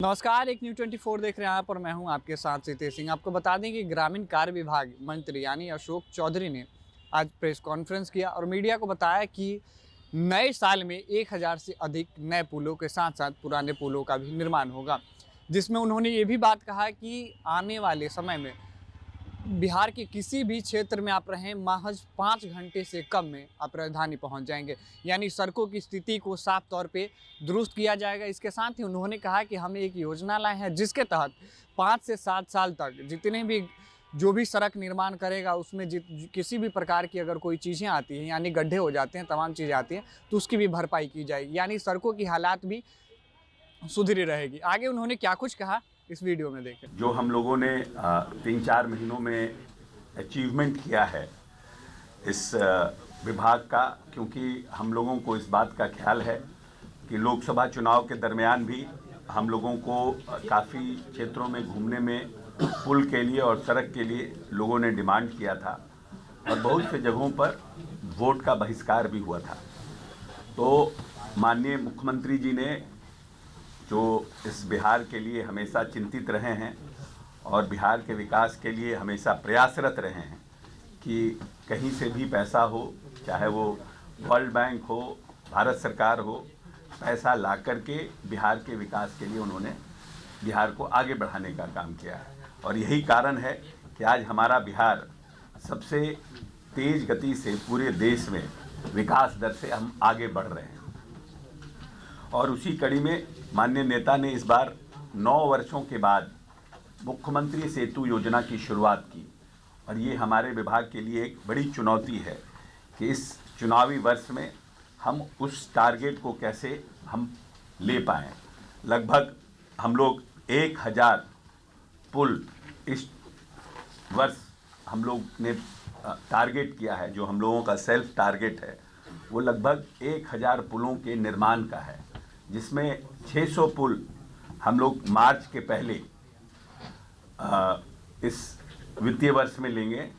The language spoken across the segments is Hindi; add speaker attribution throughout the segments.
Speaker 1: नमस्कार, एक न्यू 24 देख रहे हैं आप और मैं हूं आपके साथ सितेश सिंह। आपको बता दें कि ग्रामीण कार्य विभाग मंत्री यानी अशोक चौधरी ने आज प्रेस कॉन्फ्रेंस किया और मीडिया को बताया कि नए साल में 1000 से अधिक नए पुलों के साथ साथ पुराने पुलों का भी निर्माण होगा, जिसमें उन्होंने ये भी बात कहा कि आने वाले समय में बिहार के किसी भी क्षेत्र में आप रहें, महज 5 घंटे से कम में आप राजधानी पहुंच जाएंगे। यानी सड़कों की स्थिति को साफ तौर पे दुरुस्त किया जाएगा। इसके साथ ही उन्होंने कहा कि हम एक योजना लाए हैं जिसके तहत 5 से 7 साल तक जितने भी जो भी सड़क निर्माण करेगा उसमें किसी भी प्रकार की अगर कोई चीज़ें आती हैं यानी गड्ढे हो जाते हैं, तमाम चीज़ें आती हैं, तो उसकी भी भरपाई की जाएगी। यानी सड़कों की हालात भी सुधरी रहेगी। आगे उन्होंने क्या कुछ कहा इस वीडियो में देखें।
Speaker 2: जो हम लोगों ने 3-4 महीनों में अचीवमेंट किया है इस विभाग का, क्योंकि हम लोगों को इस बात का ख्याल है कि लोकसभा चुनाव के दरमियान भी हम लोगों को काफ़ी क्षेत्रों में घूमने में पुल के लिए और सड़क के लिए लोगों ने डिमांड किया था और बहुत से जगहों पर वोट का बहिष्कार भी हुआ था। तो माननीय मुख्यमंत्री जी ने जो इस बिहार के लिए हमेशा चिंतित रहे हैं और बिहार के विकास के लिए हमेशा प्रयासरत रहे हैं कि कहीं से भी पैसा हो, चाहे वो वर्ल्ड बैंक हो, भारत सरकार हो, पैसा ला करके बिहार के विकास के लिए उन्होंने बिहार को आगे बढ़ाने का काम किया है। और यही कारण है कि आज हमारा बिहार सबसे तेज़ गति से पूरे देश में विकास दर से हम आगे बढ़ रहे हैं। और उसी कड़ी में माननीय नेता ने इस बार 9 वर्षों के बाद मुख्यमंत्री सेतु योजना की शुरुआत की और ये हमारे विभाग के लिए एक बड़ी चुनौती है कि इस चुनावी वर्ष में हम उस टारगेट को कैसे हम ले पाएँ। लगभग हम लोग 1000 पुल इस वर्ष हम लोग ने टारगेट किया है। जो हम लोगों का सेल्फ टारगेट है वो लगभग 1000 पुलों के निर्माण का है, जिसमें 600 पुल हम लोग मार्च के पहले इस वित्तीय वर्ष में लेंगे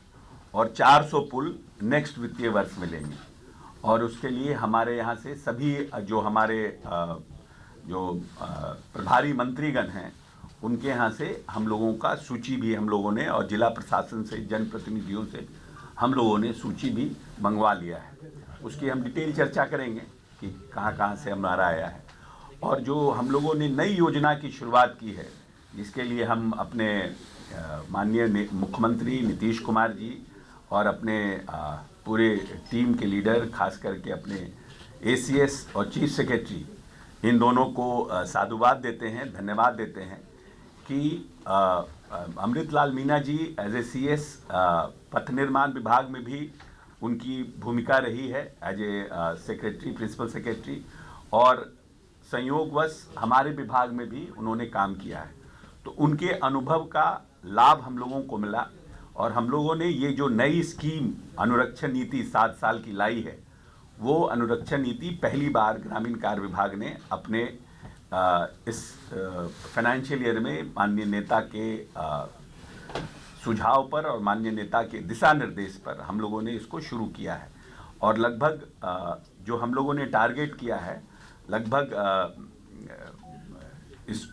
Speaker 2: और 400 पुल नेक्स्ट वित्तीय वर्ष में लेंगे। और उसके लिए हमारे यहाँ से सभी जो हमारे प्रभारी मंत्रीगण हैं उनके यहाँ से हम लोगों का सूची भी हम लोगों ने और जिला प्रशासन से, जनप्रतिनिधियों से हम लोगों ने सूची भी मंगवा लिया है। उसकी हम डिटेल चर्चा करेंगे कि कहाँ कहाँ से हमारा आया है। और जो हम लोगों ने नई योजना की शुरुआत की है, जिसके लिए हम अपने माननीय मुख्यमंत्री नीतीश कुमार जी और अपने पूरे टीम के लीडर, खास करके अपने एसीएस और चीफ सेक्रेटरी, इन दोनों को साधुवाद देते हैं, धन्यवाद देते हैं कि Amritlal Meena ji as a CS पथ निर्माण विभाग में भी उनकी भूमिका रही है as a secretary, principal secretary, और संयोगवश हमारे विभाग में भी उन्होंने काम किया है। तो उनके अनुभव का लाभ हम लोगों को मिला और हम लोगों ने ये जो नई स्कीम अनुरक्षण नीति 7 साल की लाई है, वो अनुरक्षण नीति पहली बार ग्रामीण कार्य विभाग ने अपने इस फाइनेंशियल ईयर में माननीय नेता के सुझाव पर और माननीय नेता के दिशा निर्देश पर हम लोगों ने इसको शुरू किया है। और लगभग जो हम लोगों ने टारगेट किया है, लगभग इस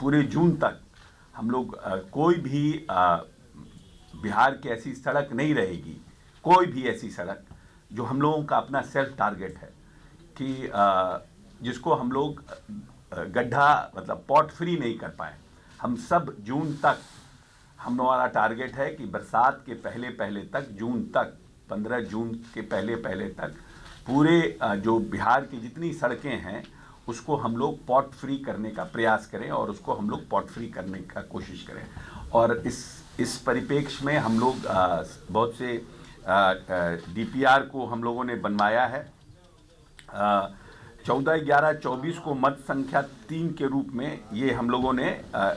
Speaker 2: पूरे जून तक हम लोग कोई भी बिहार की ऐसी सड़क नहीं रहेगी, कोई भी ऐसी सड़क जो हम लोगों का अपना सेल्फ टारगेट है कि जिसको हम लोग गड्ढा मतलब पॉट फ्री नहीं कर पाए। हम सब जून तक हमारा टारगेट है कि बरसात के पहले पहले तक, जून तक, 15 जून के पहले पहले तक पूरे जो बिहार की जितनी सड़कें हैं उसको हम लोग पॉट फ्री करने का प्रयास करें और उसको हम लोग पॉट फ्री करने का कोशिश करें। और इस परिप्रेक्ष्य में हम लोग बहुत से डीपीआर को हम लोगों ने बनवाया है। 14/11/24 को मत संख्या 3 के रूप में ये हम लोगों ने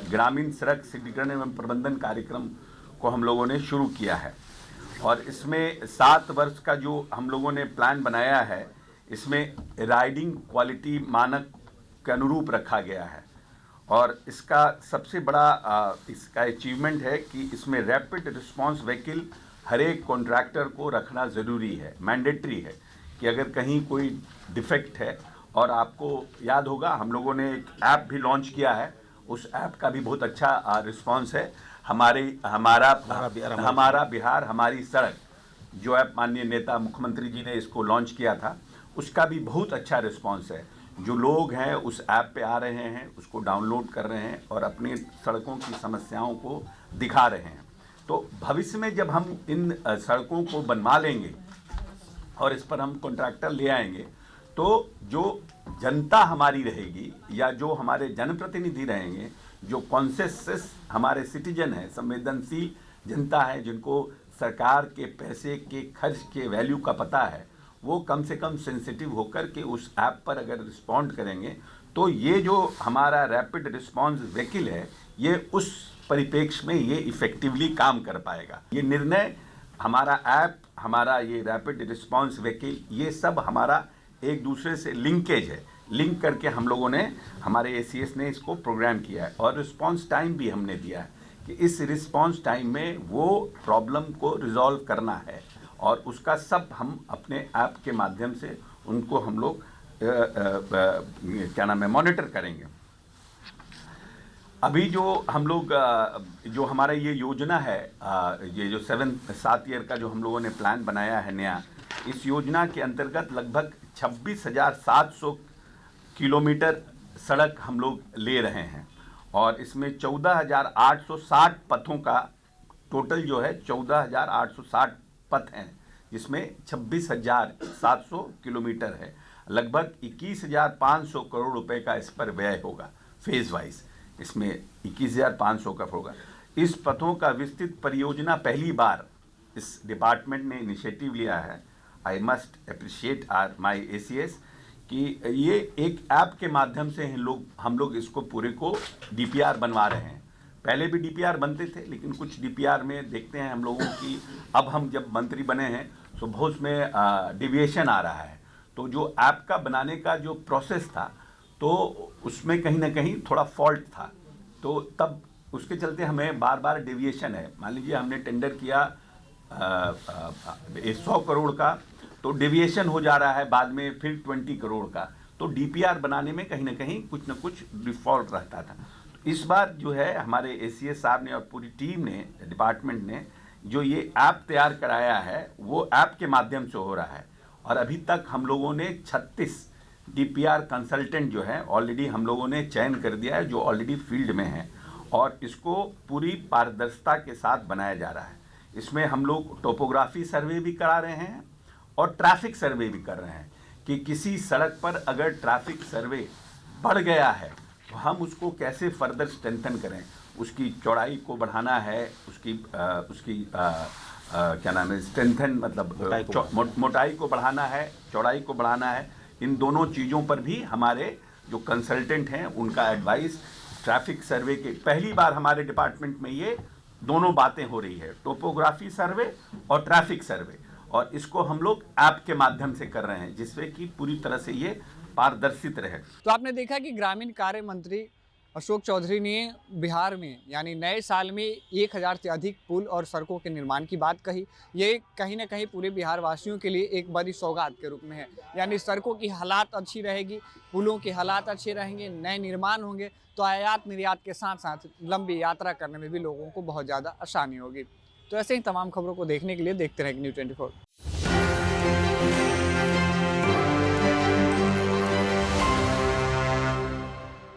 Speaker 2: ग्रामीण सड़क सुदृढ़ीकरण एवं प्रबंधन कार्यक्रम को हम लोगों ने शुरू किया है। और इसमें 7 वर्ष का जो हम लोगों ने प्लान बनाया है, इसमें राइडिंग क्वालिटी मानक के अनुरूप रखा गया है। और इसका सबसे बड़ा इसका अचीवमेंट है कि इसमें रैपिड रिस्पांस व्हीकल हर एक कॉन्ट्रैक्टर को रखना ज़रूरी है, मैंडेटरी है कि अगर कहीं कोई डिफेक्ट है। और आपको याद होगा हम लोगों ने एक ऐप भी लॉन्च किया है, उस ऐप का भी बहुत अच्छा रिस्पांस है। हमारा बिहार हमारी सड़क जो ऐप माननीय नेता मुख्यमंत्री जी ने इसको लॉन्च किया था, उसका भी बहुत अच्छा रिस्पांस है। जो लोग हैं उस ऐप पे आ रहे हैं, उसको डाउनलोड कर रहे हैं और अपनी सड़कों की समस्याओं को दिखा रहे हैं। तो भविष्य में जब हम इन सड़कों को बनवा लेंगे और इस पर हम कॉन्ट्रैक्टर ले आएंगे, तो जो जनता हमारी रहेगी या जो हमारे जनप्रतिनिधि रहेंगे, जो कॉन्शियस हमारे सिटीजन हैं, संवेदनशील जनता है, जिनको सरकार के पैसे के खर्च के वैल्यू का पता है, वो कम से कम सेंसिटिव होकर के उस ऐप पर अगर रिस्पॉन्ड करेंगे, तो ये जो हमारा रैपिड रिस्पॉन्स व्हीकल है, ये उस परिप्रेक्ष्य में ये इफेक्टिवली काम कर पाएगा। ये निर्णय, हमारा ऐप, हमारा ये रैपिड रिस्पॉन्स व्हीकल, ये सब हमारा एक दूसरे से लिंकेज है। लिंक करके हम लोगों ने, हमारे एसीएस ने इसको प्रोग्राम किया है और रिस्पॉन्स टाइम भी हमने दिया है कि इस रिस्पॉन्स टाइम में वो प्रॉब्लम को रिजॉल्व करना है और उसका सब हम अपने ऐप के माध्यम से उनको हम लोग क्या नाम है, मॉनिटर करेंगे। अभी जो हम लोग जो हमारा ये योजना है, ये जो 7 ईयर का जो हम लोगों ने प्लान बनाया है नया, इस योजना के अंतर्गत लगभग 26,700 किलोमीटर सड़क हम लोग ले रहे हैं और इसमें 14,860 पथों का टोटल जो है 14,860 पथ हैं, जिसमें 26,700 किलोमीटर है। लगभग 21,500 करोड़ रुपए का इस पर व्यय होगा फेज वाइज। इसमें 21,500 का होगा। इस पथों का विस्तृत परियोजना पहली बार इस डिपार्टमेंट ने इनिशिएटिव लिया है। I must appreciate my ACS कि ये एक ऐप के माध्यम से हम लोग इसको पूरे को डीपीआर बनवा रहे हैं। पहले भी डीपीआर बनते थे, लेकिन कुछ डीपीआर में देखते हैं हम लोगों की, अब हम जब मंत्री बने हैं तो बहुत उसमें डिविएशन आ रहा है। तो जो ऐप का बनाने का जो प्रोसेस था, तो उसमें कहीं ना कहीं थोड़ा फॉल्ट था, तो तब उसके चलते हमें बार बार डेविएशन है। मान लीजिए हमने टेंडर किया 100 करोड़ का, तो डेविएशन हो जा रहा है बाद में फिर 20 करोड़ का। तो डीपीआर बनाने में कहीं ना कहीं कुछ ना कुछ डिफॉल्ट रहता था। तो इस बार जो है हमारे एसीएस साहब ने और पूरी टीम ने, डिपार्टमेंट ने जो ये ऐप तैयार कराया है, वो ऐप के माध्यम से हो रहा है। और अभी तक हम लोगों ने 36 डीपीआर कंसल्टेंट जो है ऑलरेडी हम लोगों ने चयन कर दिया है, जो ऑलरेडी फील्ड में हैं, और इसको पूरी पारदर्शिता के साथ बनाया जा रहा है। इसमें हम लोग टोपोग्राफी सर्वे भी करा रहे हैं और ट्रैफिक सर्वे भी कर रहे हैं कि किसी सड़क पर अगर ट्रैफिक सर्वे बढ़ गया है तो हम उसको कैसे फर्दर स्ट्रेंथन करें। उसकी चौड़ाई को बढ़ाना है, उसकी क्या नाम है, स्ट्रेंथन मतलब मोटाई को बढ़ाना है, चौड़ाई को बढ़ाना है। इन दोनों चीज़ों पर भी हमारे जो कंसल्टेंट हैं उनका एडवाइस, ट्रैफिक सर्वे के पहली बार हमारे डिपार्टमेंट में ये दोनों बातें हो रही है, टोपोग्राफी सर्वे और ट्रैफिक सर्वे, और इसको हम लोग ऐप के माध्यम से कर रहे हैं, जिससे कि पूरी तरह से ये पारदर्शित रहे।
Speaker 1: तो आपने देखा कि ग्रामीण कार्य मंत्री अशोक चौधरी ने बिहार में यानी नए साल में 1,000 से अधिक पुल और सड़कों के निर्माण की बात कही। ये कहीं ना कहीं पूरे बिहार वासियों के लिए एक बड़ी सौगात के रूप में है। यानी सड़कों की हालात अच्छी रहेगी, पुलों के हालात अच्छे रहेंगे, नए निर्माण होंगे, तो आयात निर्यात के साथ साथ लंबी यात्रा करने में भी लोगों को बहुत ज़्यादा आसानी होगी। तो ऐसे ही तमाम खबरों को देखने के लिए देखते रहें न्यूज़ 24।